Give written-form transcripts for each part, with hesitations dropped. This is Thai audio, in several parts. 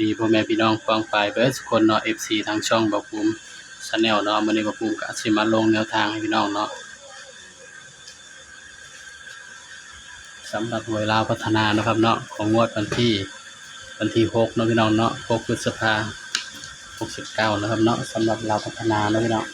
ดีพ่อแม่พี่น้องฟังไปเบิดทุกคนเนาะ FC ทางช่องบ่าวภูมิชาแนลเนาะมื้อนี้บ่าวภูมิก็สิมาลงแนวทางให้พี่น้องเนาะสำหรับหวยลาวพัฒนาเนาะครับเนาะของงวดวันที่6เนาะพี่น้องเนาะ6พฤษภาคม69นะครับเนาะสำหรับลาวพัฒนาเนาะพี่น้อง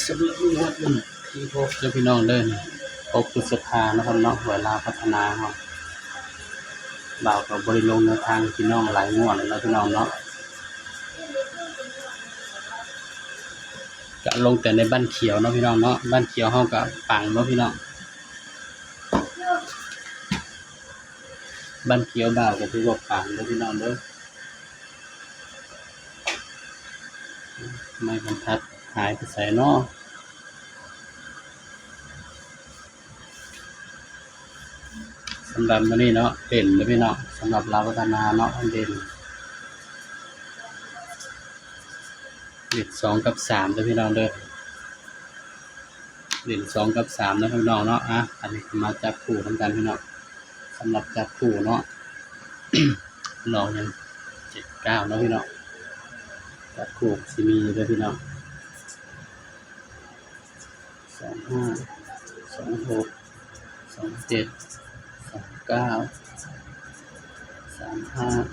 สำหรับงวดวันที่6เด้อพี่น้องเด้อ6พฤษภาคมนะครับเนาะหวยลาวพัฒนาเนาะบ่าวก็บ่ได้ลงแนวทางพี่น้องหลายงวดแล้วเนาะพี่น้องเนาะก็ลงแต่ในบ้านเขียวเนาะพี่น้องเนาะบ้านเขียวเฮาก็ปังเนาะพี่น้องบ้านเขียวบ่าวก็ถือว่าปังเด้อพี่น้องเด้อไม้บรรทัดหายไปไสเนาะสำหรับมื้อนี้เนาะเด่นเด้อพี่น้องสำหรับลาวพัฒนาเนาะเด่น2กับ3เด้อพี่น้องเด้อเด่น2กับ3นะพี่น้องเนาะอันนี้ก็มาจับคู่นำกันพี่น้องสำหรับจับคู่เนาะ น้องยัง79เนาะพี่น้องจับคู่สิมีเด้อพี่น้อง25 26 27 29 35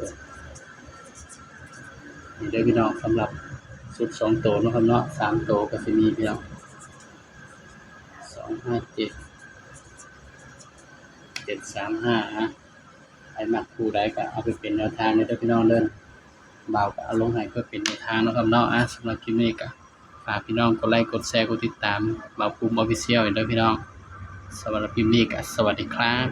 36นี่เด้อพี่น้องสำหรับชุด2ตัวเนาะครับเนาะ3ตัวก็สิมีพี่น้อง257 735ใครมักคู่ใดก็เอาไปเป็นแนวทางเด้อพี่น้องเด้อบ่าวก็เอาลงให้เพื่อเป็นแนวทางเนาะครับเนาะสำหรับคลิปนี้ก็ฝากพี่น้องกดไลค์กดแชร์กดติดตามบ่าวภูมิ Official เด้อพี่น้องสำหรับคลิปนี้ก็สวัสดีครับ